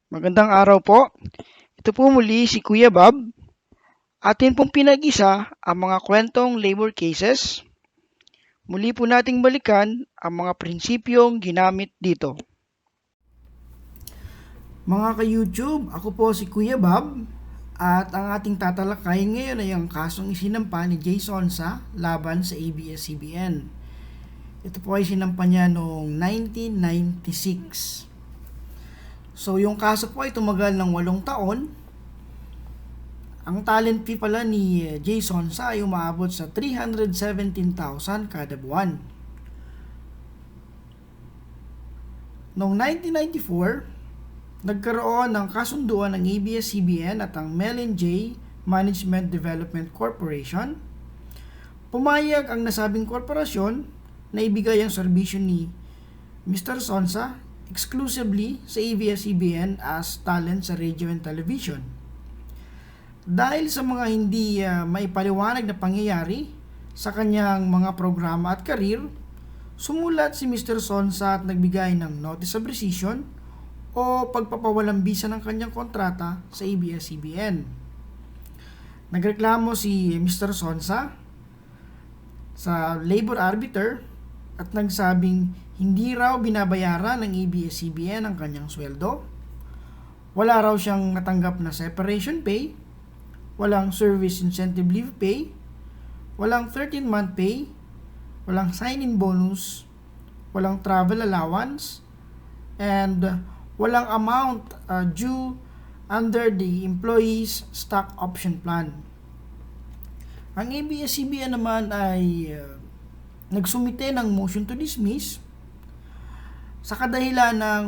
Magandang araw po. Ito po muli si Kuya Bab. Atin pong pinag-isa ang mga kwentong labor cases. Muli po nating balikan ang mga prinsipyong ginamit dito. Mga ka-YouTube, ako po si Kuya Bab at ang ating tatalakayin ngayon ay ang kasong isinampa ni Jason sa laban sa ABS-CBN. Ito po ay sinampa niya noong 1996. So yung kaso po ay tumagal ng 8 taon. Ang talent fee pala ni Jason sa ay umaabot sa 317,000 kada buwan. Noong 1994, nagkaroon ng kasunduan ng ABS-CBN at ang Mellon J. Management Development Corporation. Pumayag ang nasabing korporasyon na ibigay ang serbisyo ni Mr. Sonsa exclusively sa ABS-CBN as talent sa radio and television. Dahil sa mga hindi maipaliwanag na pangyayari sa kanyang mga programa at karir, sumulat si Mr. Sonsa at nagbigay ng notice of rescission o pagpapawalang bisa ng kanyang kontrata sa ABS-CBN. Nagreklamo si Mr. Sonsa sa labor arbiter at nagsabing hindi raw binabayaran ng ABS-CBN ang kanyang sweldo, wala raw siyang natanggap na separation pay, walang service incentive leave pay, walang 13-month pay, walang sign-in bonus, walang travel allowance, and walang amount due under the employee's stock option plan. Ang ABS-CBN naman ay nagsumite ng motion to dismiss sa kadahilan ng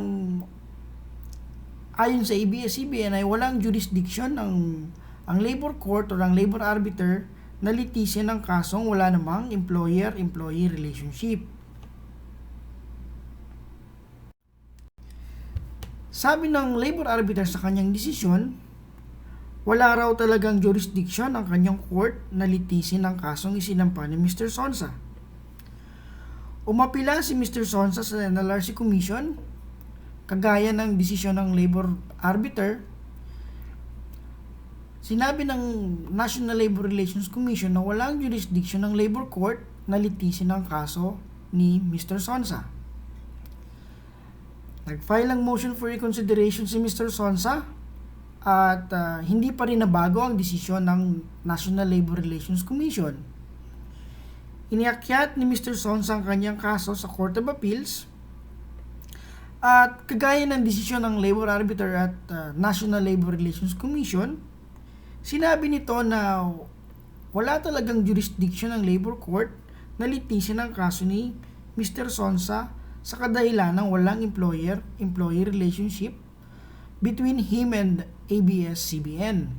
ayon sa ABS-CBN ay walang jurisdiction ang labor court o ang labor arbiter na litisin ng kasong wala namang employer-employee relationship. Sabi ng labor arbiter sa kanyang desisyon, wala raw talagang jurisdiction ang kanyang court na litisin ang kasong isinampa ni Mr. Sonsa. Umapila si Mr. Sonsa sa NLRC Commission, kagaya ng desisyon ng labor arbiter. Sinabi ng National Labor Relations Commission na walang jurisdiction ng labor court na litisin ang kaso ni Mr. Sonsa. Nag-file ng motion for reconsideration si Mr. Sonsa at hindi pa rin nabago ang desisyon ng National Labor Relations Commission. Iniakyat ni Mr. Sonsa ang kanyang kaso sa Court of Appeals at kagaya ng desisyon ng labor arbiter at National Labor Relations Commission, sinabi nito na wala talagang jurisdiction ng labor court na litisin ang kaso ni Mr. Sonsa sa kadahilan ng walang employer-employee relationship between him and ABS-CBN.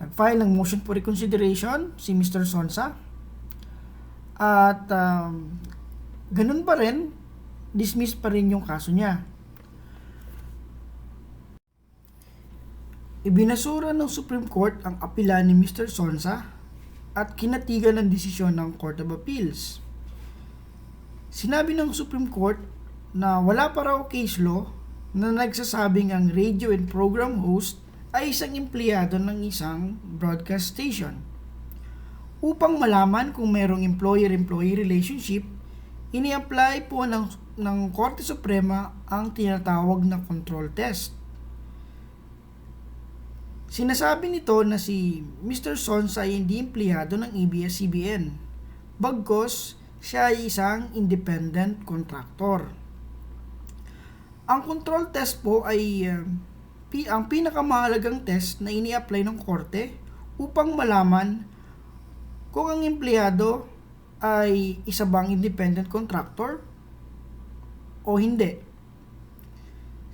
Nag-file ng motion for reconsideration si Mr. Sonsa at ganun pa rin, dismiss pa rin yung kaso niya. Ibinasura ng Supreme Court ang apela ni Mr. Sonsa at kinatigan ng desisyon ng Court of Appeals. Sinabi ng Supreme Court na wala pa raw case law na nagsasabing ang radio and program host ay isang empleyado ng isang broadcast station. Upang malaman kung mayroong employer-employee relationship, ini-apply po ng Korte Suprema ang tinatawag na control test. Sinasabi nito na si Mr. Sonsa ay hindi empleyado ng ABS-CBN, bagkus siya ay isang independent contractor. Ang control test po ay ang pinakamahalagang test na ini-apply ng korte upang malaman kung ang empleyado ay isa bang independent contractor o hindi.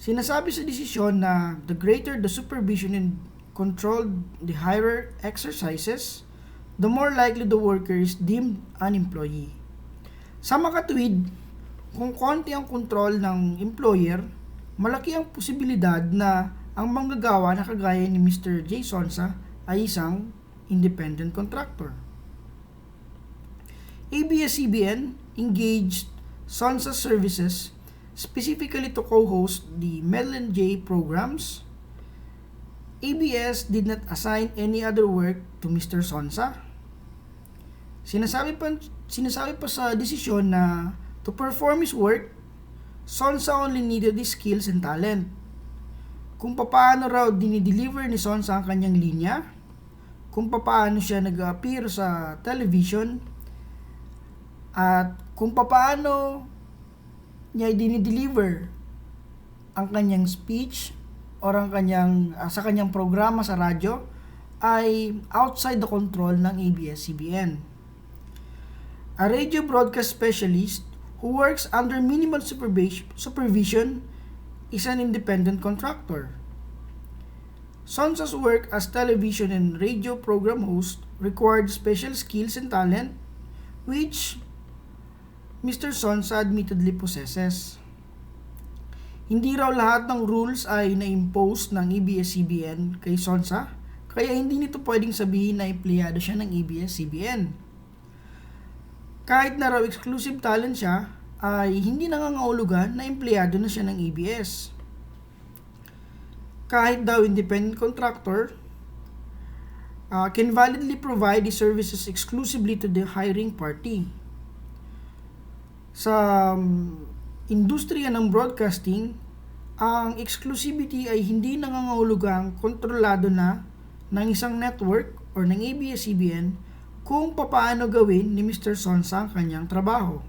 Sinasabi sa desisyon na the greater the supervision and control the higher exercises, the more likely the worker is deemed an employee. Sa makatuwid, kung konti ang kontrol ng employer, malaki ang posibilidad na ang manggagawa na kagaya ni Mr. J. Sonsa ay isang independent contractor. ABS-CBN engaged Sonsa Services specifically to co-host the Mel and J programs. ABS did not assign any other work to Mr. Sonsa. Sinasabi pa sa desisyon na to perform his work, Sonsa only needed his skills and talent. Kung paano raw dinideliver ni Sonsa ang kanyang linya, kung paano siya nag-appear sa television, at kung paano niya dinideliver ang kanyang speech or ang kanyang sa kanyang programa sa radyo ay outside the control ng ABS-CBN. A radio broadcast specialist who works under minimal supervision is an independent contractor. Sonsa's work as television and radio program host required special skills and talent which Mr. Sonsa admittedly possesses. Hindi raw lahat ng rules ay na-impose ng ABS-CBN kay Sonsa, kaya hindi nito pwedeng sabihin na empleyado siya ng ABS-CBN. Kahit na raw exclusive talent siya, ay hindi nangangahulugan na empleyado na siya ng ABS. Kahit daw independent contractor, can validly provide the services exclusively to the hiring party. Sa industriya ng broadcasting, ang exclusivity ay hindi nangangahulugang kontrolado na ng isang network or ng ABS-CBN kung papaano gawin ni Mr. Sonsa ang kanyang trabaho.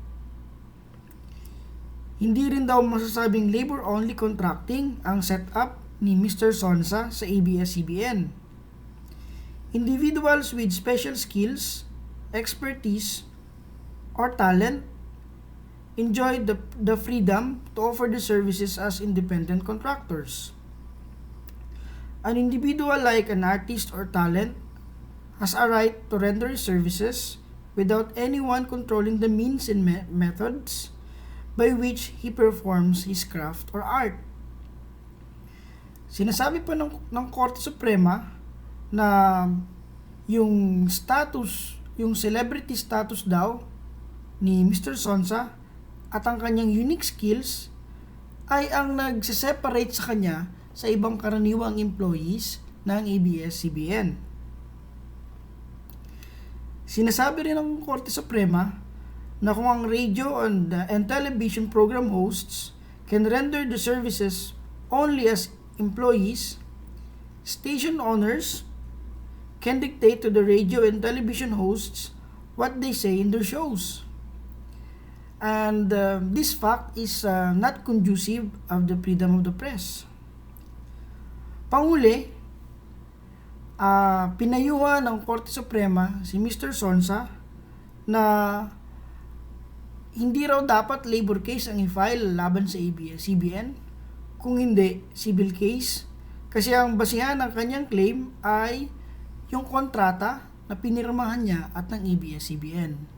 Hindi rin daw masasabing labor-only contracting ang setup ni Mr. Sonsa sa ABS-CBN. Individuals with special skills, expertise, or talent enjoy the freedom to offer the services as independent contractors. An individual like an artist or talent has a right to render his services without anyone controlling the means and methods by which he performs his craft or art. Sinasabi pa ng Korte Suprema na yung celebrity status daw ni Mr. Sonsa at ang kanyang unique skills ay ang nagse-separate sa kanya sa ibang karaniwang employees ng ABS-CBN. Sinasabi rin ng Korte Suprema na kung ang radio and television program hosts can render the services only as employees, station owners can dictate to the radio and television hosts what they say in their shows. And this fact is not conducive of the freedom of the press. Panghuli, pinayuhan ng Korte Suprema si Mr. Sonsa na hindi raw dapat labor case ang i-file laban sa ABS-CBN, kung hindi civil case, kasi ang basihan ng kanyang claim ay yung kontrata na pinirmahan niya at ng ABS-CBN.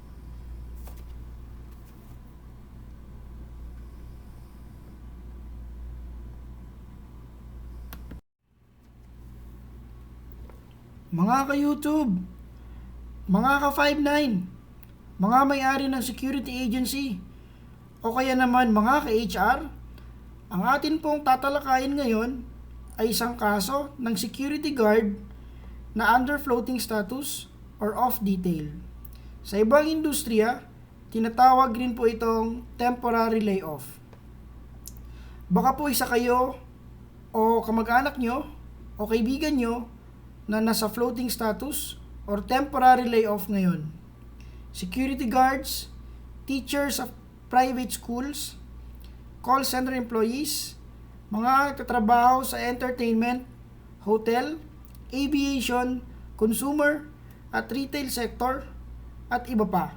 Mga ka-YouTube, mga ka-59, mga may-ari ng security agency, o kaya naman mga ka-HR, ang atin pong tatalakayin ngayon ay isang kaso ng security guard na under floating status or off detail. Sa ibang industriya, tinatawag rin po itong temporary layoff. Baka po isa kayo o kamag-anak nyo o kaibigan nyo na nasa floating status or temporary layoff ngayon. Security guards, teachers of private schools, call center employees, mga nagtatrabaho sa entertainment, hotel, aviation, consumer, at retail sector, at iba pa.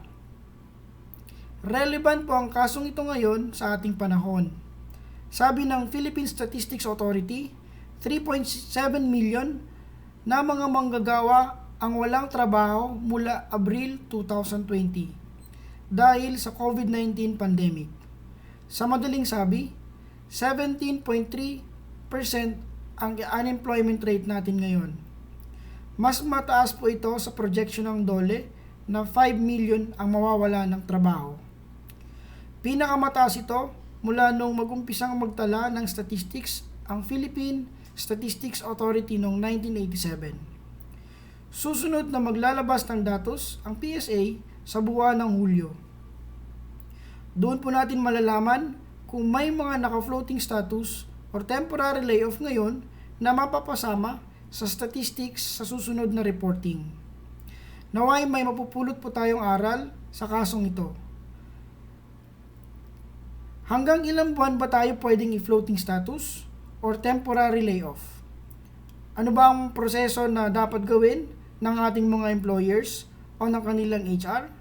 Relevant po ang kasong ito ngayon sa ating panahon. Sabi ng Philippine Statistics Authority, 3.7 million na mga manggagawa ang walang trabaho mula Abril 2020 dahil sa COVID-19 pandemic. Sa madaling sabi, 17.3% ang unemployment rate natin ngayon. Mas mataas po ito sa projection ng DOLE na 5 million ang mawawala ng trabaho. Pinakamataas ito mula nung mag-umpisang magtala ng statistics ang Philippine Statistics Authority noong 1987. Susunod na maglalabas ng datos ang PSA sa buwan ng Hulyo. Doon po natin malalaman kung may mga naka-floating status or temporary layoff ngayon na mapapasama sa statistics sa susunod na reporting. Naway may mapupulot po tayong aral sa kasong ito. Hanggang ilang buwan ba tayo pwedeng i-floating status or temporary layoff? Ano ba ang proseso na dapat gawin ng ating mga employers o ng kanilang HR?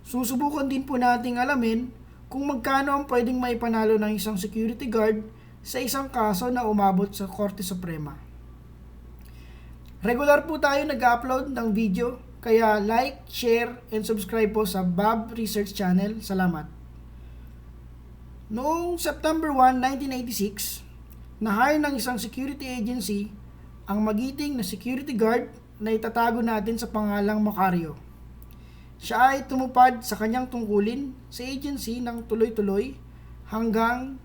Susubukan din po nating alamin kung magkano ang pwedeng maipanalo ng isang security guard sa isang kaso na umabot sa Korte Suprema. Regular po tayo nag-upload ng video, kaya like, share, and subscribe po sa Bab Research Channel. Salamat. Noong September 1, 1986, na-hire ng isang security agency ang magiting na security guard na itatago natin sa pangalang Macario. Siya ay tumupad sa kanyang tungkulin sa agency ng tuloy-tuloy hanggang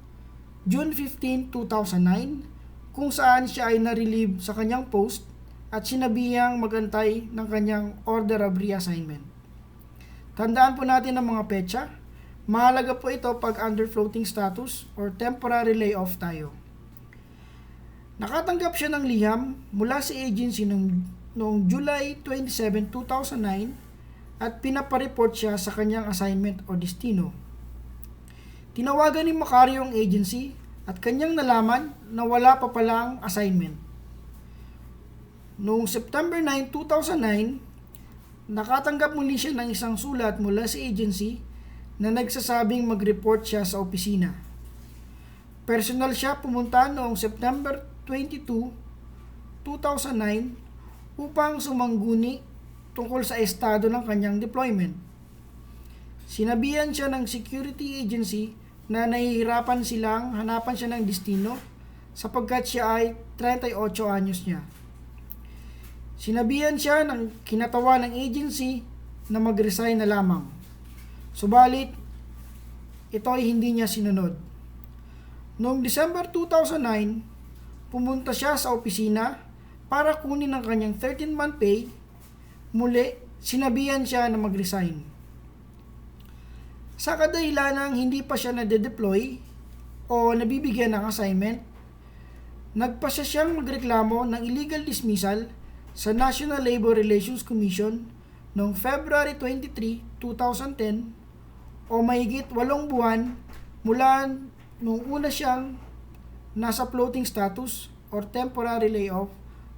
June 15, 2009, kung saan siya ay na-relieve sa kanyang post at sinabihang magantay ng kanyang order of reassignment. Tandaan po natin ang mga petsa. Mahalaga po ito pag under floating status or temporary layoff tayo. Nakatanggap siya ng liham mula sa agency noong July 27, 2009 at pinapareport siya sa kanyang assignment o destino. Tinawagan ni Macario ang agency at kanyang nalaman na wala pa palang assignment. Noong September 9, 2009, nakatanggap muli siya ng isang sulat mula sa agency na nagsasabing mag-report siya sa opisina. Personal siya pumunta noong September 22, 2009 upang sumangguni tungkol sa estado ng kanyang deployment. Sinabihan siya ng security agency na nahihirapan silang hanapan siya ng destino sapagkat siya ay 38 anyos niya. Sinabihan siya ng kinatawa ng agency na mag-resign na lamang. Subalit, ito ay hindi niya sinunod. Noong December 2009, pumunta siya sa opisina para kunin ang kanyang 13-month pay. Muli, sinabihan siya na mag-resign. Sa kadahilanang hindi pa siya nade-deploy o nabibigyan ng assignment, nagpasya siyang magreklamo ng illegal dismissal sa National Labor Relations Commission noong February 23, 2010 o mahigit 8 buwan mula nung una siyang nasa floating status or temporary layoff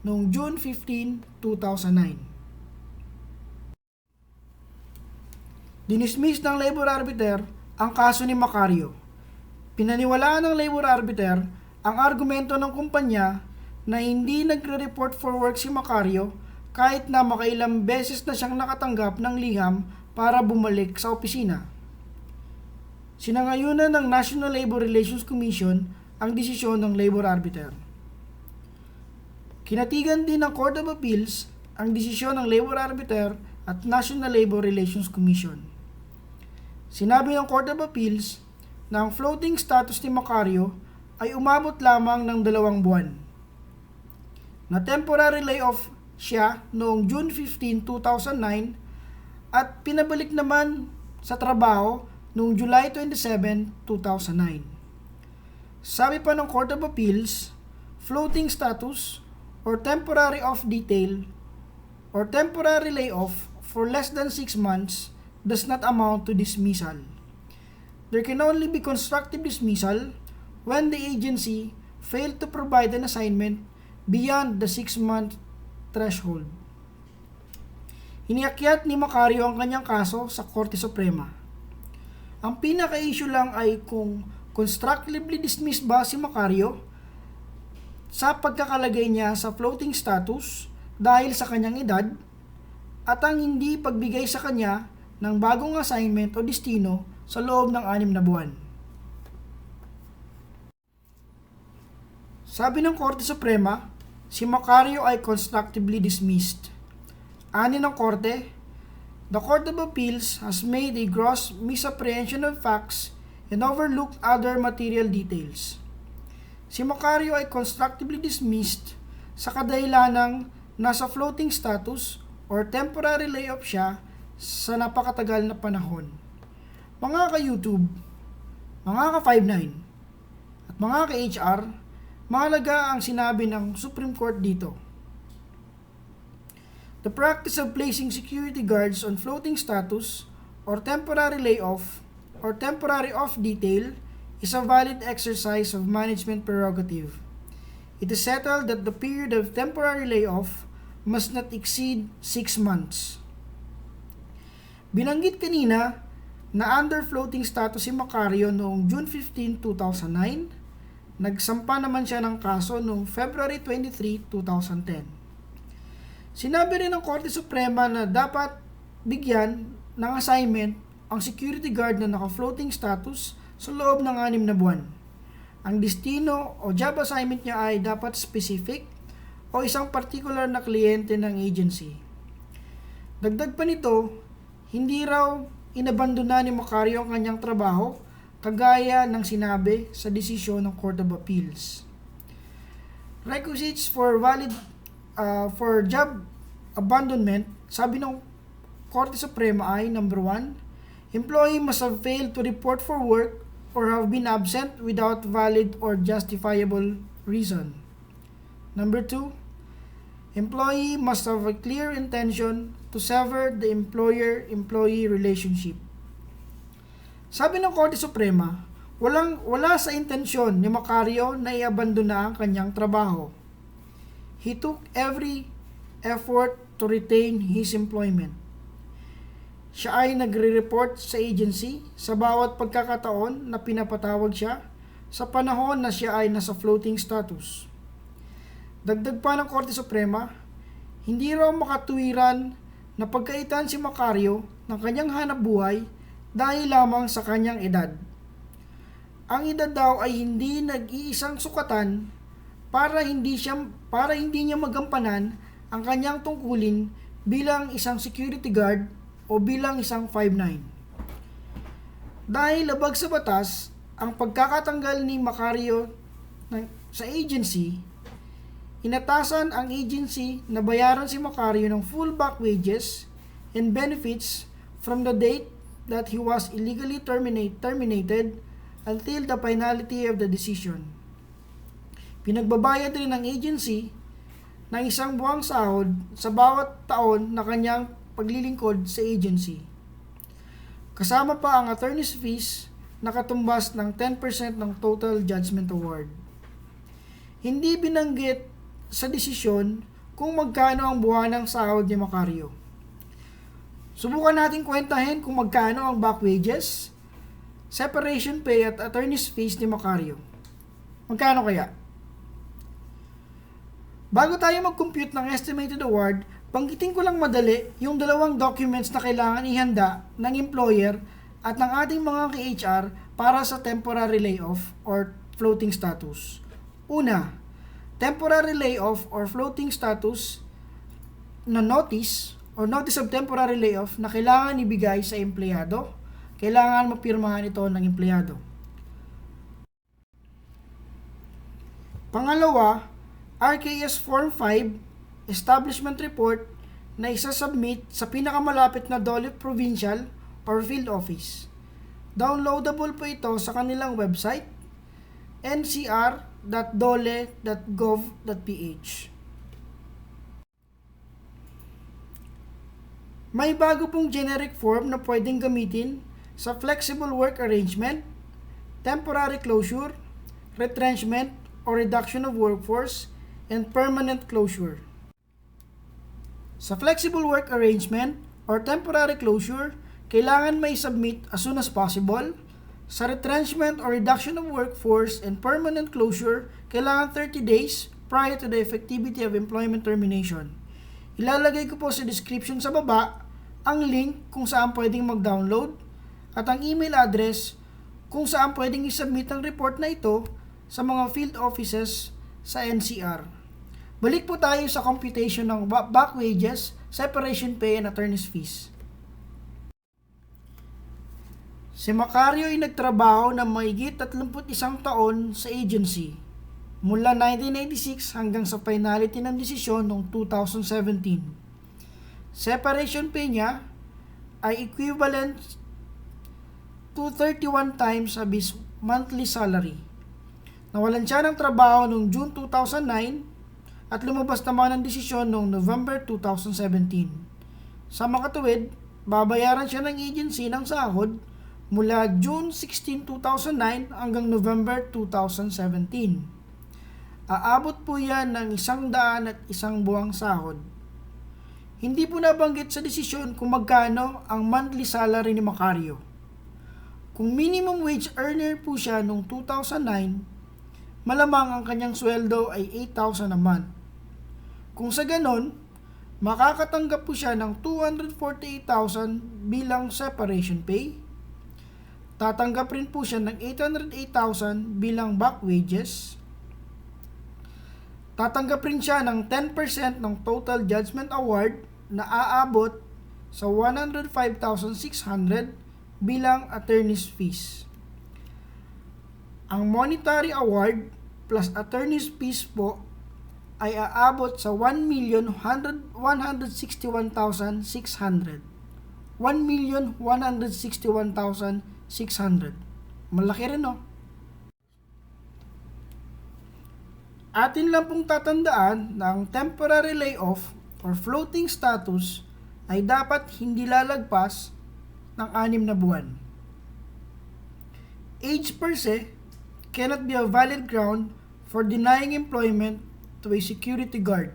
noong June 15, 2009. Dinismiss ng labor arbiter ang kaso ni Macario. Pinaniwalaan ng labor arbiter ang argumento ng kumpanya na hindi nagre-report for work si Macario kahit na makailang beses na siyang nakatanggap ng liham para bumalik sa opisina. Sinangayunan ng National Labor Relations Commission ang desisyon ng labor arbiter. Kinatigan din ng Court of Appeals ang desisyon ng labor arbiter at National Labor Relations Commission. Sinabi ng Court of Appeals na ang floating status ni Macario ay umabot lamang ng 2 buwan. Na temporary layoff siya noong June 15, 2009 at pinabalik naman sa trabaho noong July 27, 2009. Sabi pa ng Court of Appeals, floating status or temporary off detail or temporary layoff for less than 6 months does not amount to dismissal. There can only be constructive dismissal when the agency failed to provide an assignment beyond the 6-month threshold. Iniakyat ni Macario ang kanyang kaso sa Korte Suprema. Ang pinaka-issue lang ay kung constructively dismissed ba si Macario sa pagkakalagay niya sa floating status dahil sa kanyang edad at ang hindi pagbigay sa kanya ng bagong assignment o destino sa loob ng 6 na buwan. Sabi ng Korte Suprema, si Macario ay constructively dismissed. Ani ng Korte, the Court of Appeals has made a gross misapprehension of facts and overlooked other material details. Si Macario ay constructively dismissed sa kadahilanang nasa floating status or temporary layoff siya sa napakatagal na panahon. Mga ka-YouTube, mga ka-59, at mga ka-HR, mahalaga ang sinabi ng Supreme Court dito. The practice of placing security guards on floating status or temporary layoff or temporary off detail is a valid exercise of management prerogative. It is settled that the period of temporary layoff must not exceed 6 months. Binanggit kanina na under floating status si Macario noong June 15, 2009. Nagsampa naman siya ng kaso noong February 23, 2010. Sinabi rin ng Korte Suprema na dapat bigyan ng assignment ang security guard na naka-floating status sa loob ng 6 na buwan. Ang destino o job assignment niya ay dapat specific o isang particular na kliyente ng agency. Dagdag pa nito, hindi raw inabandona ni Macario ang kanyang trabaho kagaya ng sinabi sa desisyon ng Court of Appeals. Requisites for for job abandonment, sabi ng Korte Suprema ay number 1, employee must have failed to report for work or have been absent without valid or justifiable reason. Number 2, employee must have a clear intention to sever the employer-employee relationship. Sabi ng Korte Suprema, wala sa intensyon ni Macario na iabandona ang kanyang trabaho. He took every effort to retain his employment. Siya ay nagre-report sa agency sa bawat pagkakataon na pinapatawag siya sa panahon na siya ay nasa floating status. Dagdag pa ng Korte Suprema, hindi raw makatuwiran na pagkaitan si Macario ng kanyang hanapbuhay dahil lamang sa kanyang edad. Ang edad daw ay hindi nag-iisang sukatan para hindi niya magampanan ang kanyang tungkulin bilang isang security guard o bilang isang 5'9". Dahil labag sa batas ang pagkakatanggal ni Macario sa agency, inatasan ang agency na bayaran si Macario ng full back wages and benefits from the date that he was illegally terminated until the finality of the decision. Pinagbabayad rin ng agency ng 1 buwang sahod sa bawat taon na kanyang paglilingkod sa agency. Kasama pa ang attorney's fees na katumbas ng 10% ng total judgment award. Hindi binanggit sa desisyon kung magkano ang buwanang sahod ni Macario. Subukan natin kwentahin kung magkano ang back wages, separation pay at attorney's fees ni Macario. Magkano kaya? Bago tayo mag-compute ng estimated award, banggitin ko lang madali yung 2 documents na kailangan ihanda ng employer at ng ating mga ka-HR para sa temporary layoff or floating status. Una, temporary layoff or floating status na notice or notice of temporary layoff na kailangan ibigay sa empleyado. Kailangan mapirmahan ito ng empleyado. Pangalawa, RKS Form 5 Establishment Report na isasubmit sa pinakamalapit na DOLE Provincial or Field Office. Downloadable po ito sa kanilang website ncr.dole.gov.ph. May bago pong generic form na pwedeng gamitin sa flexible work arrangement, temporary closure, retrenchment or reduction of workforce, and permanent closure. Sa flexible work arrangement or temporary closure, kailangan may submit as soon as possible. Sa retrenchment or reduction of workforce and permanent closure, kailangan 30 days prior to the effectivity of employment termination. Ilalagay ko po sa description sa baba ang link kung saan pwedeng mag-download at ang email address kung saan pwedeng isubmit ang report na ito sa mga field offices sa NCR. Balik po tayo sa computation ng back wages, separation pay, and attorney's fees. Si Macario ay nagtrabaho ng mahigit 31 taon sa agency, mula 1996 hanggang sa finality ng desisyon noong 2017. Separation pay niya ay equivalent to 31 times his monthly salary. Nawalan siya ng trabaho noong June 2009 at lumabas naman ang desisyon noong November 2017. Sa makatuwid, babayaran siya ng agency ng sahod mula June 16, 2009 hanggang November 2017. Aabot po yan ng 101 buwang sahod. Hindi po nabanggit sa desisyon kung magkano ang monthly salary ni Macario. Kung minimum wage earner po siya noong 2009, malamang ang kanyang sweldo ay 8,000 a month. Kung sa ganon, makakatanggap po siya ng 248,000 bilang separation pay. Tatanggap rin po siya ng 808,000 bilang back wages. Tatanggap rin siya ng 10% ng total judgment award na aabot sa 105,600 bilang attorney's fees. Ang monetary award plus attorney's fees po ay aabot sa 1,161,600. 1,161,600. Malaki rin, no? Atin lang pong tatandaan na ang temporary layoff or floating status ay dapat hindi lalagpas ng 6 na buwan. Age per se cannot be a valid ground for denying employment to a security guard.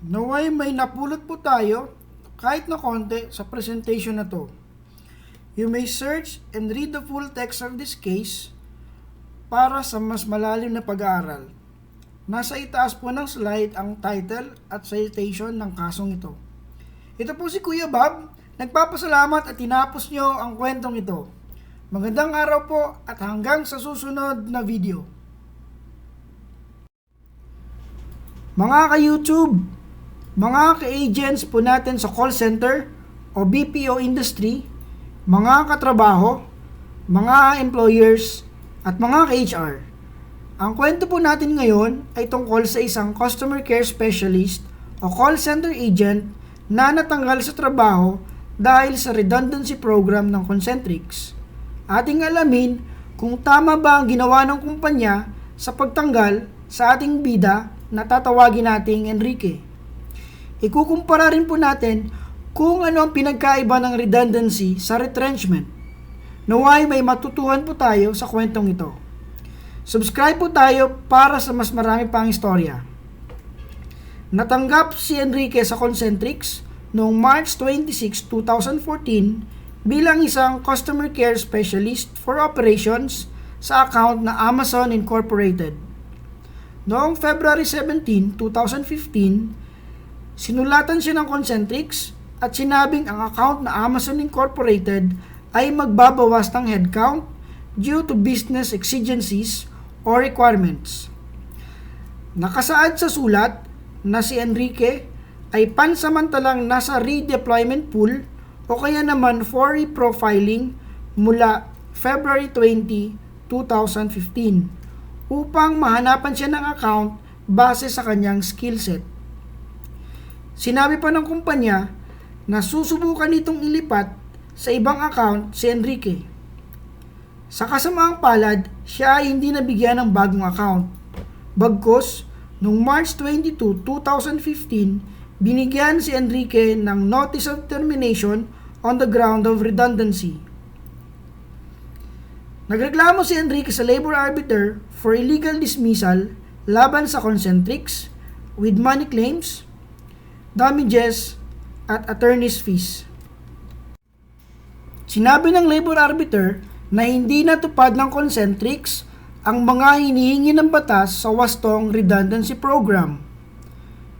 Naway may napulot po tayo kahit na konti sa presentation na to. You may search and read the full text of this case para sa mas malalim na pag-aaral. Nasa itaas po ng slide ang title at citation ng kasong ito. Ito po si Kuya Bab, nagpapasalamat at tinapos nyo ang kwentong ito. Magandang araw po at hanggang sa susunod na video. Mga ka-YouTube, mga ka-agents po natin sa call center o BPO industry, mga katrabaho, mga employers, at mga ka-HR. Ang kwento po natin ngayon ay tungkol sa isang customer care specialist o call center agent na natanggal sa trabaho dahil sa redundancy program ng Concentrix. Ating alamin kung tama ba ang ginawa ng kumpanya sa pagtanggal sa ating bida na tatawagin nating Enrique. Ikukumpara rin po natin kung ano ang pinagkaiba ng redundancy sa retrenchment. Naway may matutuhan po tayo sa kwentong ito. Subscribe po tayo para sa mas marami pang istorya. Natanggap si Enrique sa Concentrix noong March 26, 2014 bilang isang customer care specialist for operations sa account na Amazon Incorporated. Noong February 17, 2015, sinulatan siya ng Concentrix at sinabing ang account na Amazon Incorporated ay magbabawas ng headcount due to business exigencies or requirements. Nakasaad sa sulat na si Enrique ay pansamantalang nasa redeployment pool o kaya naman for reprofiling mula February 20, 2015 upang mahanapan siya ng account base sa kanyang skill set. Sinabi pa ng kumpanya na susubukan nitong ilipat sa ibang account si Enrique. Sa kasamaang palad, siya ay hindi nabigyan ng bagong account. Bagkus, noong March 22, 2015, binigyan si Enrique ng notice of termination on the ground of redundancy. Nagreklamo si Enrique sa labor arbiter for illegal dismissal laban sa Concentrix with money claims, damages, at attorney's fees. Sinabi ng labor arbiter na hindi natupad ng Concentrix ang mga hinihingi ng batas sa wastong redundancy program.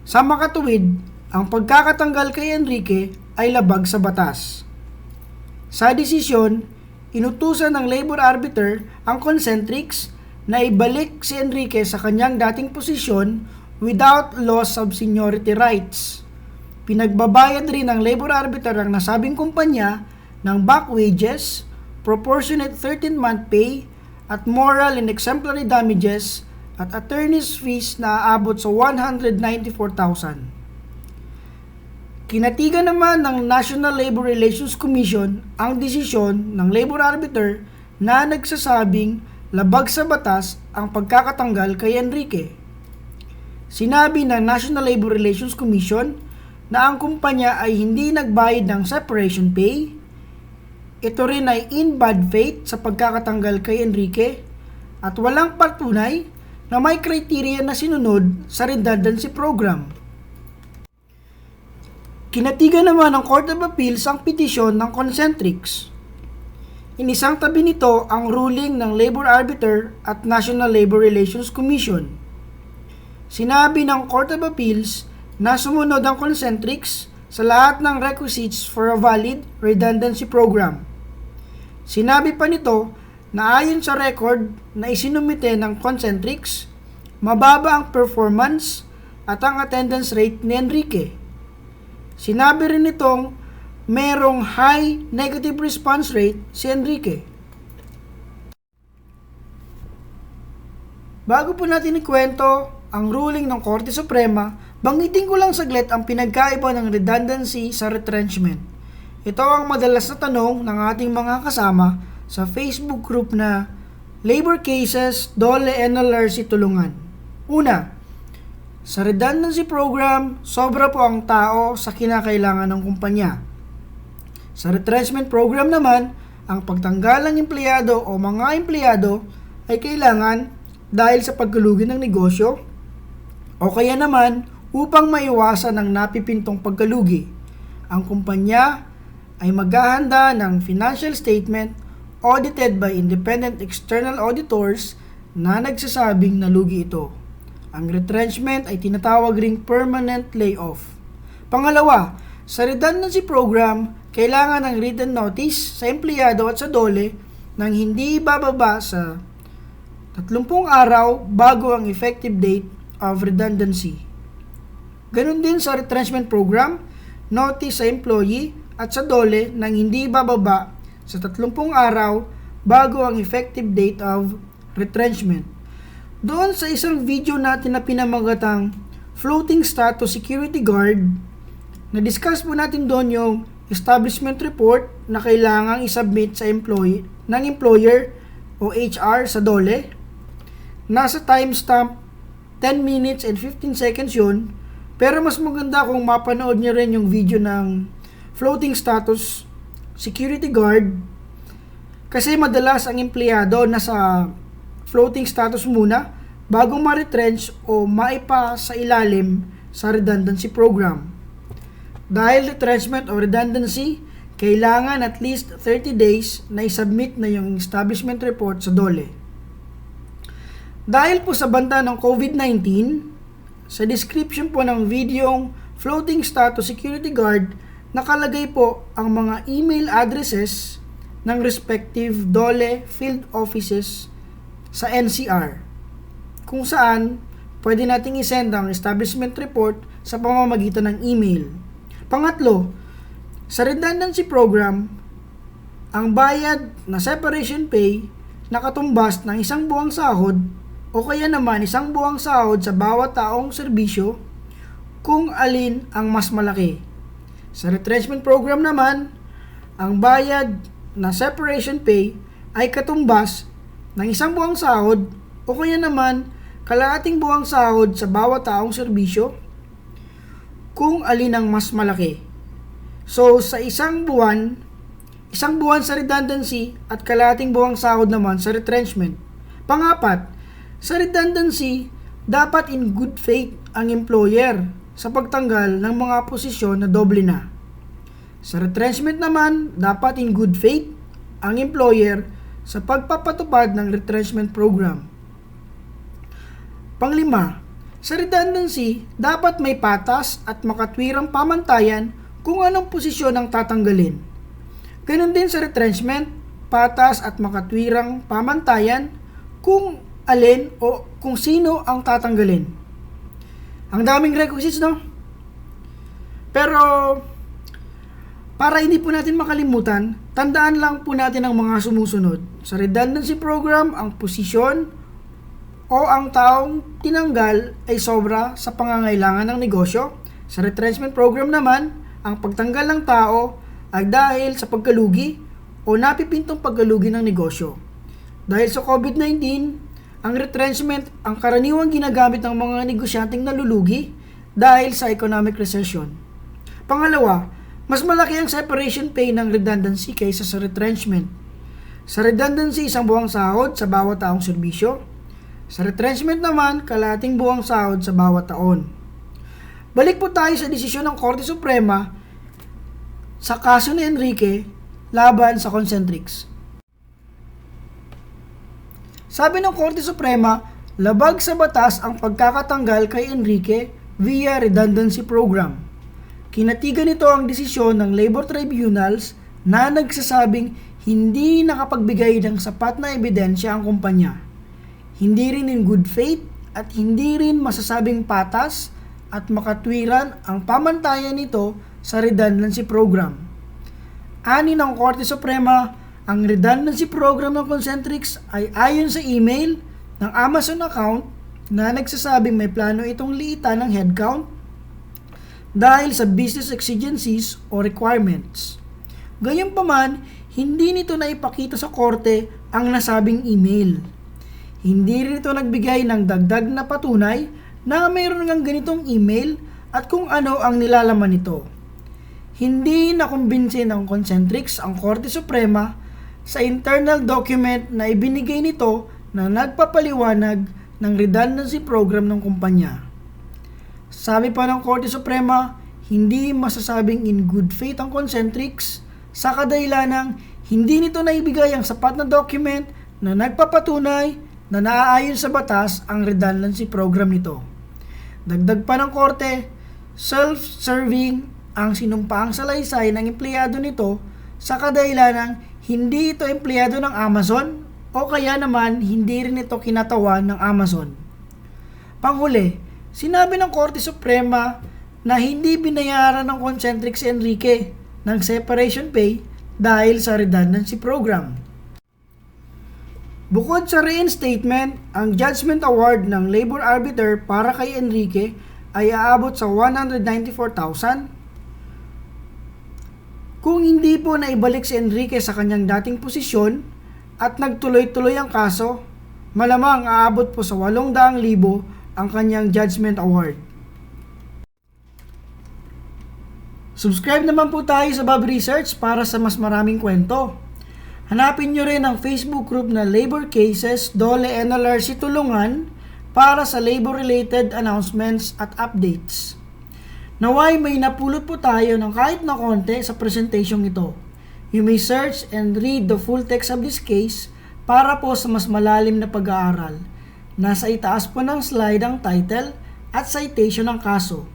Sa makatuwid, ang pagkakatanggal kay Enrique ay labag sa batas. Sa desisyon, inutusan ng labor arbiter ang Concentrix na ibalik si Enrique sa kanyang dating posisyon without loss of seniority rights. Pinagbabayad rin ng labor arbiter ang nasabing kumpanya ng back wages, proportionate 13-month pay, at moral and exemplary damages at attorney's fees na aabot sa 194,000. Kinatigan naman ng National Labor Relations Commission ang desisyon ng labor arbiter na nagsasabing labag sa batas ang pagkakatanggal kay Enrique. Sinabi ng National Labor Relations Commission na ang kumpanya ay hindi nagbayad ng separation pay. Ito rin ay in bad faith sa pagkakatanggal kay Enrique at walang patunay na may criteria na sinunod sa redundancy program. Kinatigan naman ng Court of Appeals ang petisyon ng Concentrix. Inisang tabi nito ang ruling ng Labor Arbiter at National Labor Relations Commission. Sinabi ng Court of Appeals na sumunod ang Concentrix sa lahat ng requisites for a valid redundancy program. Sinabi pa nito na ayon sa record na isinumite ng Concentrix, mababa ang performance at ang attendance rate ni Enrique. Sinabi rin nitong merong high negative response rate si Enrique. Bago po natin ikwento ang ruling ng Korte Suprema, banggitin ko lang saglit ang pinagkaiba ng redundancy sa retrenchment. Ito ang madalas na tanong ng ating mga kasama sa Facebook group na Labor Cases Dole NLRC Tulungan. Una, sa redundancy program, sobra po ang tao sa kinakailangan ng kumpanya. Sa retrenchment program naman, ang pagtanggal ng empleyado o mga empleyado ay kailangan dahil sa pagkalugi ng negosyo o kaya naman upang maiwasan ang napipintong pagkalugi. Ang kumpanya ay maghahanda ng financial statement audited by independent external auditors na nagsasabing nalugi ito. Ang retrenchment ay tinatawag ring permanent layoff. Pangalawa, sa redundancy program, kailangan ng written notice sa empleyado at sa dole nang hindi bababa sa 30 araw bago ang effective date of redundancy. Ganon din sa retrenchment program, notice sa employee at sa dole nang hindi bababa sa 30 araw bago ang effective date of retrenchment. Doon sa isang video natin na pinamagatang Floating Status Security Guard, na-discuss po natin doon yung establishment report na kailangang isubmit sa employer o HR sa dole. Nasa timestamp 10 minutes and 15 seconds yun, pero mas maganda kung mapanood nyo rin yung video ng Floating Status Security Guard kasi madalas ang empleyado nasa floating status muna bago ma-retrench o maipa sa ilalim sa redundancy program. Dahil retrenchment o redundancy, kailangan at least 30 days na isubmit na yung establishment report sa dole. Dahil po sa banta ng COVID-19, sa description po ng videong Floating Status Security Guard, nakalagay po ang mga email addresses ng respective dole field offices sa NCR, kung saan pwede nating isend ang establishment report sa pamamagitan ng email. Pangatlo, sa redundancy program, ang bayad na separation pay nakatumbas ng isang buwang sahod o kaya naman isang buwang sahod sa bawat taong serbisyo kung alin ang mas malaki. Sa retrenchment program naman, ang bayad na separation pay ay katumbas ng isang buwang sahod o kaya naman kalahating buwang sahod sa bawat taong serbisyo kung alin ang mas malaki. So sa isang buwan sa redundancy at kalahating buwang sahod naman sa retrenchment. Pangapat, sa redundancy, dapat in good faith ang employer sa pagtanggal ng mga posisyon na doble na. Sa retrenchment naman, dapat in good faith ang employer sa pagpapatupad ng retrenchment program. Panglima, sa redundancy, dapat may patas at makatwirang pamantayan kung anong posisyon ang tatanggalin. Ganon din sa retrenchment, patas at makatwirang pamantayan kung alin o kung sino ang tatanggalin. Ang daming requisites, no? Pero para hindi po natin makalimutan, tandaan lang po natin ang mga sumusunod. Sa redundancy program, ang posisyon o ang taong tinanggal ay sobra sa pangangailangan ng negosyo. Sa retrenchment program naman, ang pagtanggal ng tao ay dahil sa pagkalugi o napipintong pagkalugi ng negosyo. Dahil sa COVID-19, ang retrenchment ang karaniwang ginagamit ng mga negosyanteng nalulugi dahil sa economic recession. Pangalawa, mas malaki ang separation pay ng redundancy kaysa sa retrenchment. Sa redundancy, isang buwang sahod sa bawat taong serbisyo. Sa retrenchment naman, kalahating buwang sahod sa bawat taon. Balik po tayo sa desisyon ng Korte Suprema sa kaso ni Enrique laban sa Concentrix. Sabi ng Korte Suprema, labag sa batas ang pagkakatanggal kay Enrique via redundancy program. Kinatigan nito ang desisyon ng labor tribunals na nagsasabing hindi nakapagbigay ng sapat na ebidensya ang kumpanya. Hindi rin in good faith at hindi rin masasabing patas at makatwiran ang pamantayan nito sa redundancy program. Ani ng Korte Suprema, ang redundancy program ng Concentrix ay ayon sa email ng Amazon account na nagsasabing may plano itong liitan ng headcount dahil sa business exigencies o requirements. Gayunpaman, hindi nito naipakita sa korte ang nasabing email. Hindi rin ito nagbigay ng dagdag na patunay na mayroon ngang ganitong email at kung ano ang nilalaman nito. Hindi nakumbinsi ng Concentrix ang Korte Suprema sa internal document na ibinigay nito na nagpapaliwanag ng redundancy program ng kumpanya. Sabi pa ng Korte Suprema, hindi masasabing in good faith ang Concentrix sa kadahilanang hindi nito naibigay ang sapat na document na nagpapatunay na naaayon sa batas ang redundancy program nito. Dagdag pa ng Korte, self-serving ang sinumpaang salaysay ng empleyado nito sa kadahilanang hindi ito empleyado ng Amazon o kaya naman hindi rin ito kinatawan ng Amazon. Panghuli, sinabi ng Korte Suprema na hindi binayaran ng Concentrix si Enrique ng separation pay dahil sa redundancy program. Bukod sa reinstatement, ang judgment award ng labor arbiter para kay Enrique ay aabot sa 194,000. Kung hindi po naibalik si Enrique sa kanyang dating posisyon at nagtuloy-tuloy ang kaso, malamang aabot po sa 800,000 ang kanyang judgment award. Subscribe naman po tayo sa Bab Research para sa mas maraming kwento. Hanapin nyo rin ang Facebook group na Labor Cases Dole NLRC Tulungan para sa labor-related announcements at updates. Naway may napulot po tayo ng kahit na konti sa presentasyong ito. You may search and read the full text of this case para po sa mas malalim na pag-aaral. Nasa itaas po ng slide ang title at citation ng kaso.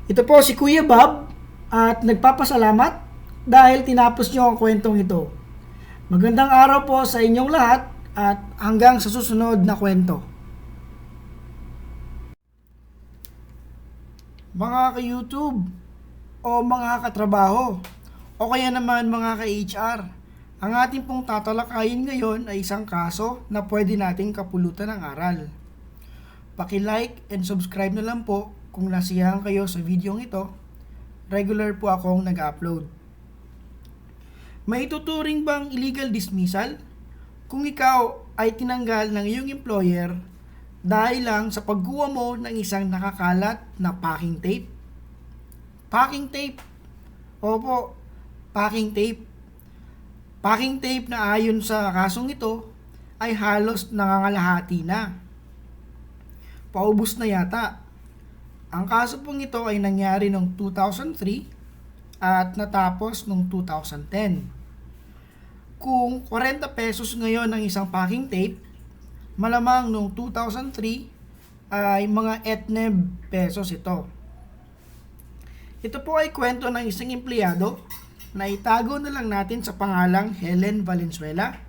Ito po si Kuya Bab at nagpapasalamat dahil tinapos nyo ang kwentong ito. Magandang araw po sa inyong lahat at hanggang sa susunod na kwento. Mga ka-YouTube o mga katrabaho o kaya naman mga ka-HR, ang ating pong tatalakayin ngayon ay isang kaso na pwede nating kapulutan ng aral. Paki-like and subscribe na lang po kung nasiyahan kayo sa video ito. Regular po akong nag-upload. May ituturing bang illegal dismissal kung ikaw ay tinanggal ng iyong employer dahil lang sa pagkuha mo ng isang nakakalat na packing tape? Packing tape. Opo, packing tape. Packing tape na ayon sa kasong ito ay halos nangangalahati na. Paubos na yata. Ang kaso pong ito ay nangyari noong 2003 at natapos noong 2010. Kung 40 pesos ngayon ang isang packing tape, malamang noong 2003 ay mga 8 pesos ito. Ito po ay kwento ng isang empleyado na itago na lang natin sa pangalang Helen Valenzuela.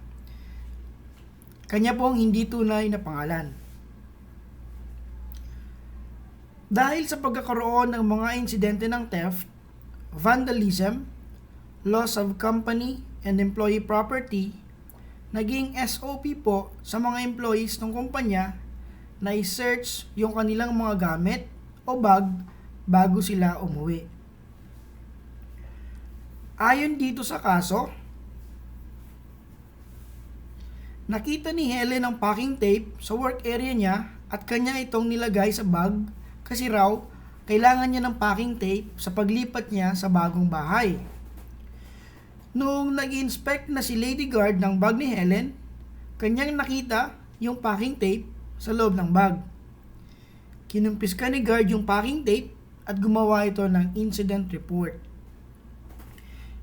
Kanya pong hindi tunay na pangalan. Dahil sa pagkakaroon ng mga insidente ng theft vandalism, loss of company and employee property, naging SOP po sa mga employees ng kumpanya na i-search yung kanilang mga gamit o bag bago sila umuwi. Ayon dito sa kaso, nakita ni Helen ang packing tape sa work area niya at kanya itong nilagay sa bag kasi raw kailangan niya ng packing tape sa paglipat niya sa bagong bahay. Noong nag-inspect na si Lady Guard ng bag ni Helen, kanyang nakita yung packing tape sa loob ng bag. Kinumpiska ni Guard yung packing tape at gumawa ito ng incident report.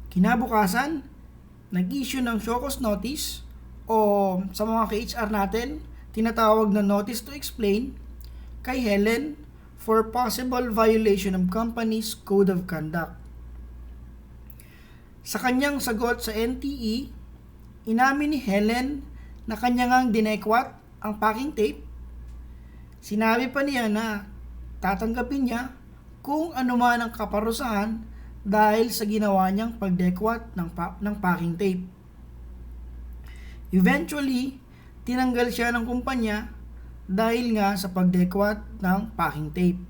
Kinabukasan, nag-issue ng show cause notice o sa mga ka-HR natin, tinatawag na notice to explain kay Helen for possible violation of company's code of conduct. Sa kanyang sagot sa NTE, inamin ni Helen na kanya ngang dinekwat ang packing tape. Sinabi pa niya na tatanggapin niya kung ano man ang kaparusahan dahil sa ginawa niyang pagdekwat ng packing tape. Eventually, tinanggal siya ng kumpanya dahil nga sa pagdekwat ng packing tape.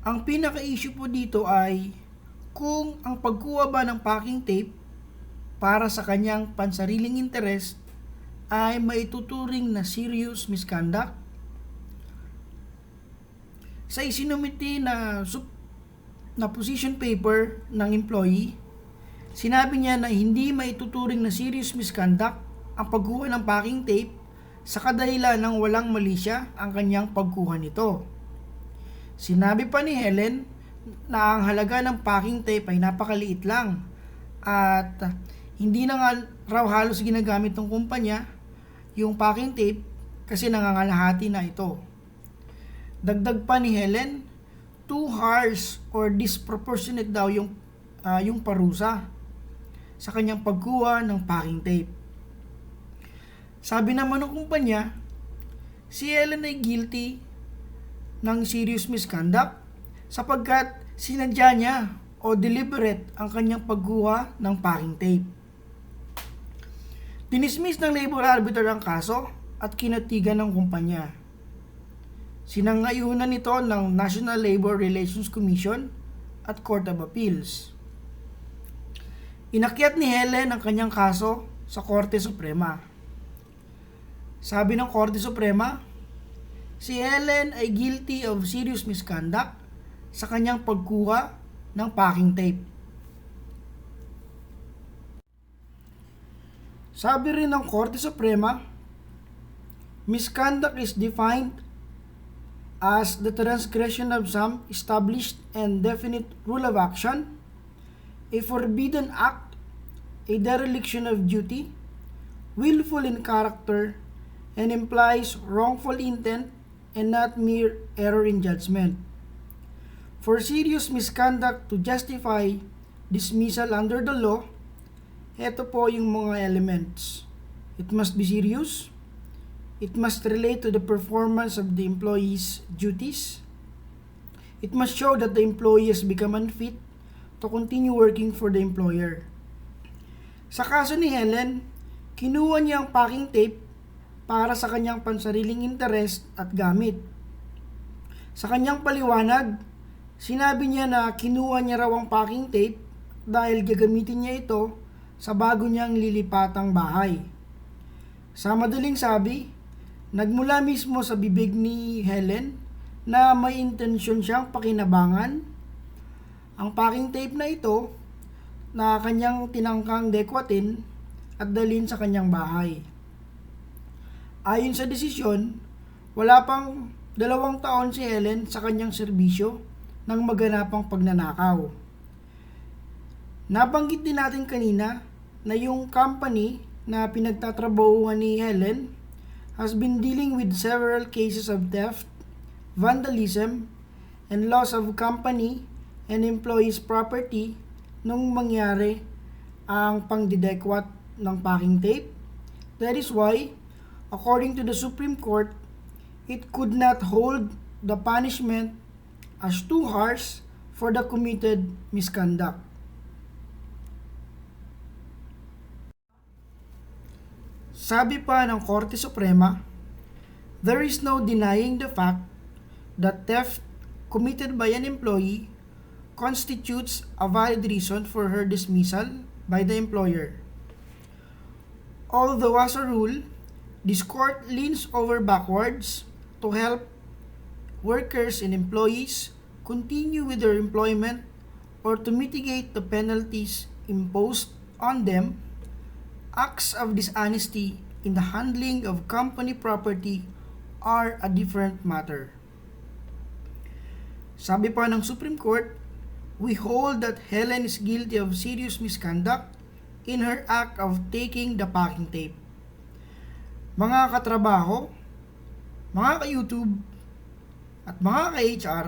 Ang pinaka-issue po dito ay kung ang pagkuha ba ng packing tape para sa kanyang pansariling interest ay maituturing na serious misconduct. Sa isinumiti na position paper ng employee, sinabi niya na hindi maituturing na serious misconduct ang pagkuha ng packing tape sa kadahilan ng walang mali siya ang kanyang pagkuha nito. Sinabi pa ni Helen na ang halaga ng packing tape ay napakaliit lang at hindi na nga raw halos ginagamit ng kumpanya yung packing tape kasi nangangalahati na ito. Dagdag pa ni Helen, too harsh or disproportionate daw yung parusa sa kanyang pagkuha ng packing tape. Sabi naman ng kumpanya, si Helen ay guilty ng serious misconduct sapagkat sinadya niya o deliberate ang kanyang pagkuha ng packing tape. Dinismiss ng labor arbiter ang kaso at kinatigan ng kumpanya. Sinangayunan nito ng National Labor Relations Commission at Court of Appeals. Inakyat ni Helen ang kanyang kaso sa Korte Suprema. Sabi ng Korte Suprema, si Helen ay guilty of serious misconduct sa kanyang pagkuha ng packing tape. Sabi rin ng Korte Suprema, misconduct is defined as the transgression of some established and definite rule of action, a forbidden act, a dereliction of duty, willful in character, and implies wrongful intent and not mere error in judgment. For serious misconduct to justify dismissal under the law, ito po yung mga elements. It must be serious. It must relate to the performance of the employee's duties. It must show that the employee has become unfit to continue working for the employer. Sa kaso ni Helen, kinuha niya ang packing tape para sa kanyang pansariling interest at gamit. Sa kanyang paliwanag, sinabi niya na kinuha niya raw ang packing tape dahil gagamitin niya ito sa bago niyang lilipatang bahay. Sa madaling sabi, nagmula mismo sa bibig ni Helen na may intensyon siyang pakinabangan ang packing tape na ito na kanyang tinangkang dekwatin at dalhin sa kanyang bahay. Ayon sa desisyon, wala pang 2 taon si Helen sa kanyang serbisyo ng maganapang pagnanakaw. Nabanggit din natin kanina na yung company na pinagtatrabahuhan ni Helen has been dealing with several cases of theft, vandalism, and loss of company and employees' property nung mangyari ang pangdidekwat ng packing tape. That is why, according to the Supreme Court, it could not hold the punishment as too harsh for the committed misconduct. Sabi pa ng Korte Suprema, there is no denying the fact that theft committed by an employee constitutes a valid reason for her dismissal by the employer. Although as a rule, this court leans over backwards to help workers and employees continue with their employment or to mitigate the penalties imposed on them, acts of dishonesty in the handling of company property are a different matter. Sabi pa ng Supreme Court, we hold that Helen is guilty of serious misconduct in her act of taking the packing tape. Mga katrabaho, mga ka-YouTube, at mga ka-HR,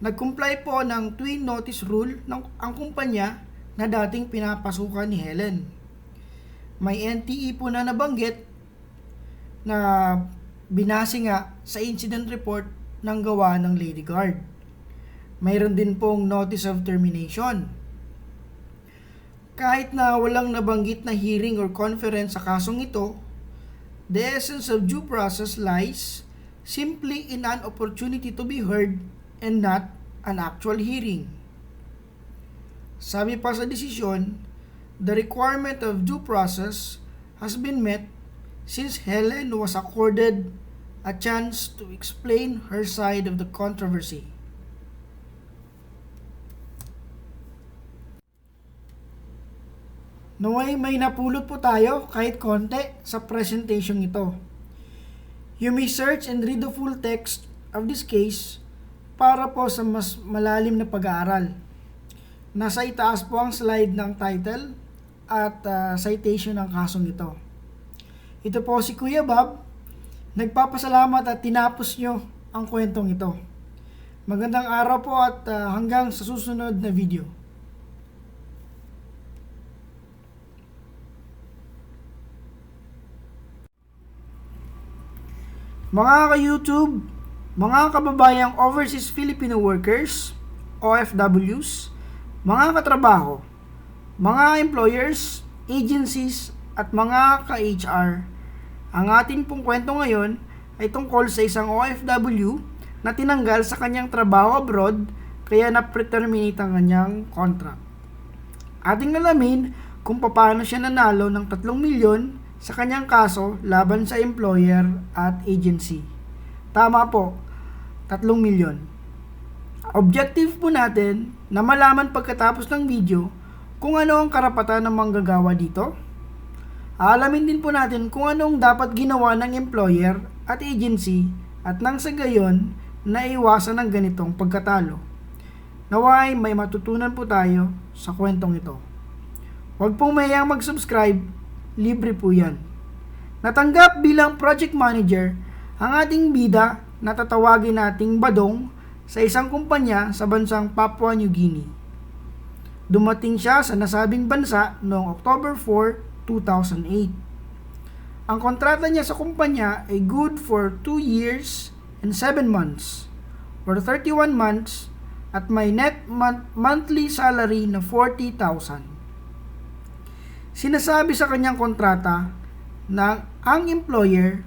nag-comply po ng twin notice rule ng ang kumpanya na dating pinapasukan ni Helen. May NTE po na nabanggit na binase nga sa incident report ng gawa ng Lady Guard. Mayroon din pong notice of termination. Kahit na walang nabanggit na hearing or conference sa kasong ito, the essence of due process lies simply in an opportunity to be heard and not an actual hearing. Sabi pa sa desisyon, the requirement of due process has been met since Helen was accorded a chance to explain her side of the controversy. Naway may napulot po tayo kahit konti sa presentation ito. You may search and read the full text of this case para po sa mas malalim na pag-aaral. Nasa itaas po ang slide ng title at citation ng kasong ito. Ito po si Kuya Bab. Nagpapasalamat at tinapos nyo ang kwentong ito. Magandang araw po at hanggang sa susunod na video. Mga ka-YouTube, mga kababayang overseas Filipino workers, OFWs, mga katrabaho, mga employers, agencies, at mga ka-HR, ang ating pong kwento ngayon ay tungkol sa isang OFW na tinanggal sa kanyang trabaho abroad kaya na-terminate ang kanyang contract. Ating nalamin kung paano siya nanalo ng 3 milyon sa kanyang kaso laban sa employer at agency. Tama po, 3 milyon. Objective po natin na malaman pagkatapos ng video kung ano ang karapatan ng manggagawa dito. Alamin din po natin kung anong dapat ginawa ng employer at agency at nang sa gayon naiwasan ng ganitong pagkatalo. Naway may matutunan po tayo sa kwentong ito. Huwag pong mahiyang mag-subscribe, libre po yan. Natanggap bilang project manager ang ating bida na tatawagin nating Badong sa isang kumpanya sa bansang Papua New Guinea. Dumating siya sa nasabing bansa noong October 4, 2008. Ang kontrata niya sa kumpanya ay good for 2 years and 7 months or 31 months at may net monthly salary na 40,000. Sinasabi sa kanyang kontrata na ang employer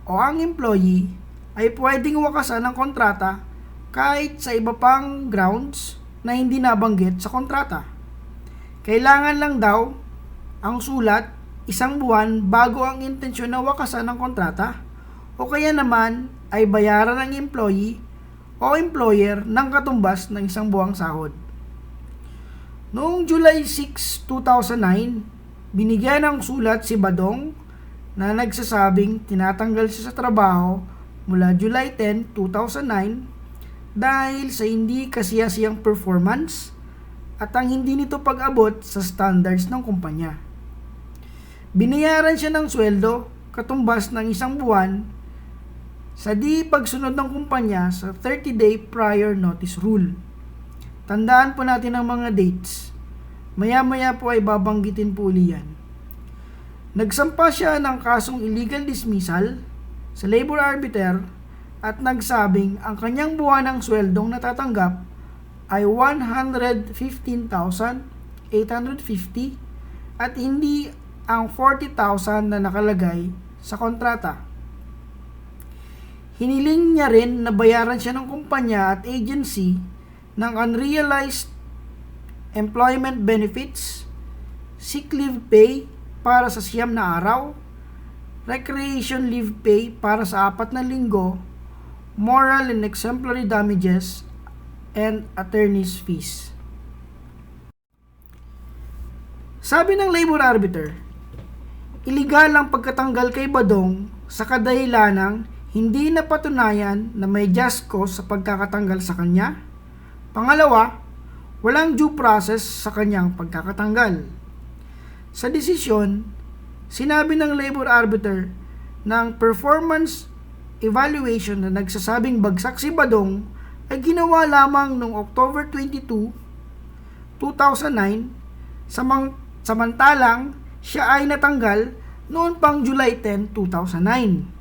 o ang employee ay pwedeng wakasan ng kontrata kahit sa iba pang grounds na hindi nabanggit sa kontrata. Kailangan lang daw ang sulat 1 buwan bago ang intensyon na wakasan ng kontrata o kaya naman ay bayaran ng employee o employer ng katumbas ng 1 buwang sahod. Noong July 6, 2009, binigyan ng sulat si Badong na nagsasabing tinatanggal siya sa trabaho mula July 10, 2009 dahil sa hindi kasiyasiyang performance at ang hindi nito pag-abot sa standards ng kumpanya. Binayaran siya ng sweldo katumbas ng 1 buwan sa di pagsunod ng kumpanya sa 30-day prior notice rule. Tandaan po natin ang mga dates. Maya-maya po ay babanggitin po uli yan. Nagsampa siya ng kasong illegal dismissal sa labor arbiter at nagsabing ang kanyang buwanang sweldong natatanggap ay 115,850 at hindi ang 40,000 na nakalagay sa kontrata. Hiniling niya rin na bayaran siya ng kumpanya at agency ng unrealized employment benefits, sick leave pay para sa 9 na araw, recreation leave pay para sa 4 na linggo, moral and exemplary damages, and attorney's fees. Sabi ng labor arbiter, iligal ang pagkatanggal kay Badong sa kadahilanang hindi napatunayan na may just cause sa pagkakatanggal sa kanya. Pangalawa, walang due process sa kanyang pagkakatanggal. Sa desisyon, sinabi ng labor arbiter ng performance evaluation na nagsasabing bagsak si Badong ay ginawa lamang noong October 22, 2009, samantalang siya ay natanggal noon pang July 10, 2009.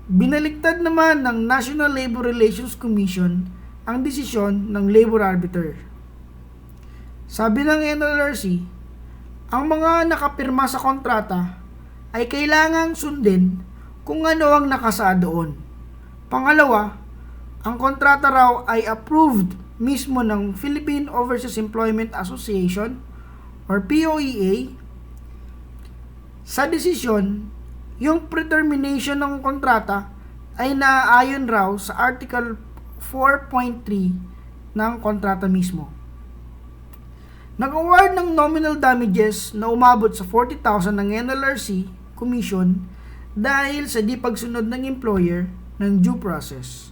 Binaliktad naman ng National Labor Relations Commission ang desisyon ng labor arbiter. Sabi ng NLRC, ang mga nakapirma sa kontrata ay kailangang sundin kung ano ang nakasaad doon. Pangalawa, ang kontrata raw ay approved mismo ng Philippine Overseas Employment Association or POEA. Sa desisyon, yung pre-termination ng kontrata ay naaayon raw sa Article 4.3 ng kontrata mismo. Nag-award ng nominal damages na umabot sa 40,000 ng NLRC Commission dahil sa di pagsunod ng employer ng due process.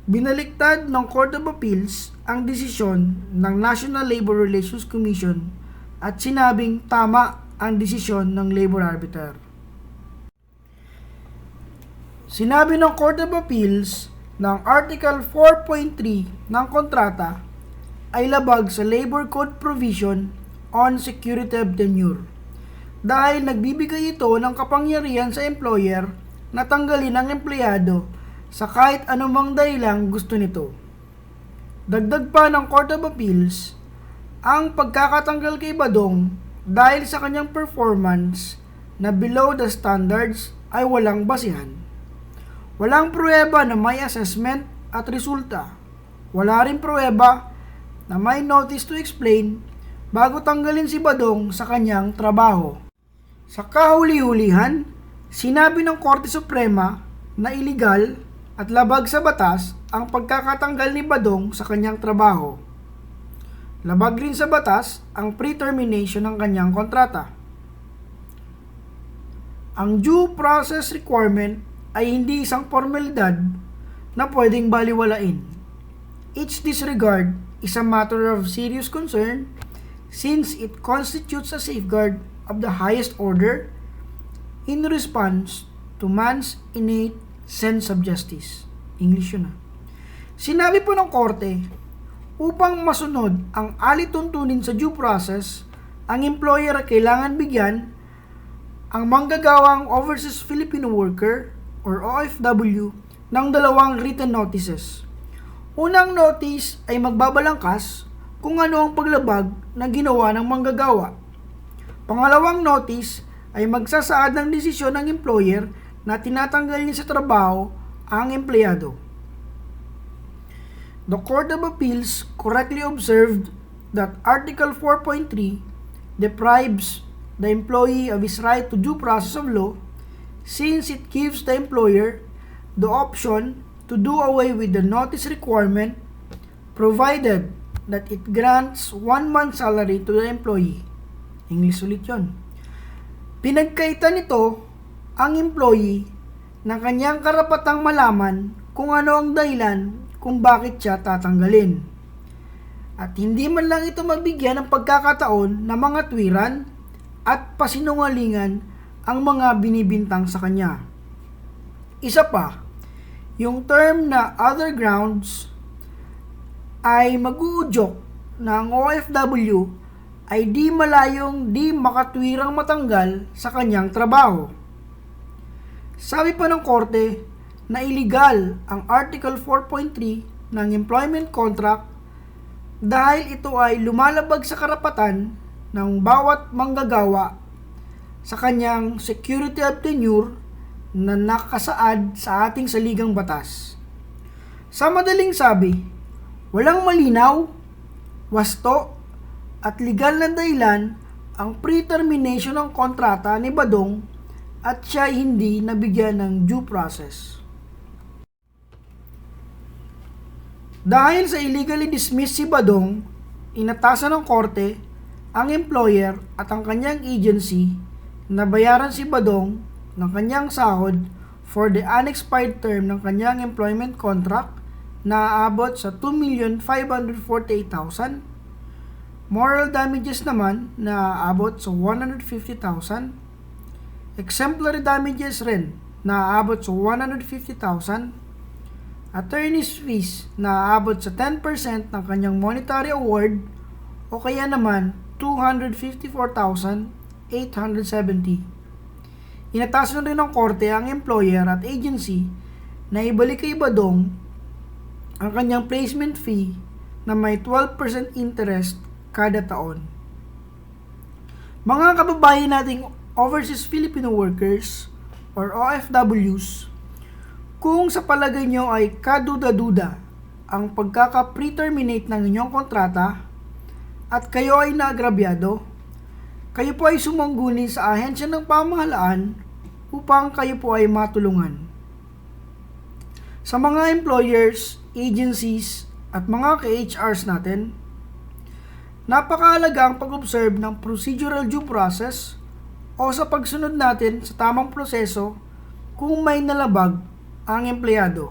Binaliktad ng Court of Appeals ang desisyon ng National Labor Relations Commission at sinabing tama ang desisyon ng labor arbiter. Sinabi ng Court of Appeals ng Article 4.3 ng kontrata ay labag sa Labor Code Provision on Security of Tenure dahil nagbibigay ito ng kapangyarihan sa employer na tanggalin ang empleyado sa kahit anumang dahilang gusto nito. Dagdag pa ng Court of Appeals, ang pagkakatanggal kay Badong dahil sa kanyang performance na below the standards ay walang basihan. Walang pruweba na may assessment at resulta. Wala rin pruweba na may notice to explain bago tanggalin si Badong sa kanyang trabaho. Sa kahuli-hulihan, sinabi ng Korte Suprema na iligal at labag sa batas ang pagkakatanggal ni Badong sa kanyang trabaho. Labag rin sa batas ang pre-termination ng kanyang kontrata. Ang due process requirement ay hindi isang formalidad na pwedeng baliwalain. Its disregard is a matter of serious concern since it constitutes a safeguard of the highest order in response to man's innate sense of justice. English yun. Sinabi po ng korte, upang masunod ang alituntunin sa due process, ang employer ay kailangan bigyan ang manggagawang overseas Filipino worker or OFW ng dalawang written notices. Unang notice ay magbabalangkas kung ano ang paglabag na ginawa ng manggagawa. Pangalawang notice ay magsasaad ng desisyon ng employer na tinatanggal niya sa trabaho ang empleyado. The Court of Appeals correctly observed that Article 4.3 deprives the employee of his right to due process of law since it gives the employer the option to do away with the notice requirement provided that it grants 1 month's salary to the employee. English ulit yun. Pinagkaitan nito ang employee ng kanyang karapatang malaman kung ano ang dahilan kung bakit siya tatanggalin. At hindi man lang ito magbigyan ng pagkakataon na mga tuwiran at pasinungalingan ang mga binibintang sa kanya. Isa pa, yung term na other grounds ay mag-uudyok na ang OFW ay di malayong di makatwirang matanggal sa kanyang trabaho. Sabi pa ng korte, na illegal ang Article 4.3 ng employment contract dahil ito ay lumalabag sa karapatan ng bawat manggagawa sa kanyang security of tenure na nakasaad sa ating saligang batas. Sa madaling sabi, walang malinaw, wasto, at legal na dahilan ang pre-termination ng kontrata ni Badong at siya hindi nabigyan ng due process. Dahil sa illegally dismissed si Badong, inatasan ng korte ang employer at ang kanyang agency na bayaran si Badong ng kanyang sahod for the unexpired term ng kanyang employment contract na aabot sa 2,548,000. Moral damages naman na aabot sa 150,000. Exemplary damages rin na aabot sa 150,000. Attorney's fees na aabot sa 10% ng kanyang monetary award o kaya naman 254,870. Inatasan na rin ng korte ang employer at agency na ibalik kay Badong ang kanyang placement fee na may 12% interest kada taon. Mga kababayan nating overseas Filipino workers or OFWs, kung sa palagay nyo ay kaduda-duda ang pagkaka-pre-terminate ng inyong kontrata at kayo ay naagrabyado, kayo po ay sumangguni sa ahensya ng pamahalaan upang kayo po ay matulungan. Sa mga employers, agencies, at mga ka-HRs natin, napakahalaga ang pag-observe ng procedural due process o sa pagsunod natin sa tamang proseso kung may nalabag ang empleyado.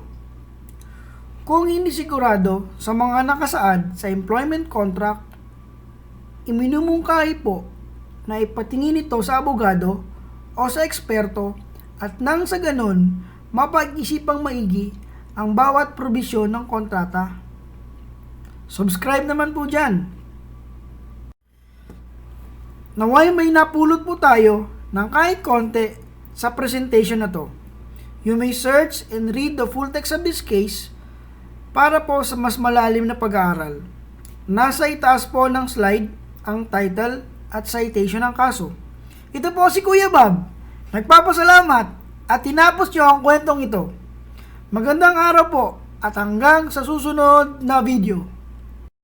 Kung hindi sigurado sa mga nakasaad sa employment contract, iminumungkahi po na ipatingin ito sa abogado o sa eksperto at nang sa ganon, mapag-isipang maigi ang bawat probisyon ng kontrata. Subscribe naman po dyan. Naway may napulot po tayo ng kahit konti sa presentation na to. You may search and read the full text of this case para po sa mas malalim na pag-aaral. Nasa itaas po ng slide ang title at citation ng kaso. Ito po si Kuya Bab. Nagpapasalamat at tinapos niyo ang kwentong ito. Magandang araw po at hanggang sa susunod na video.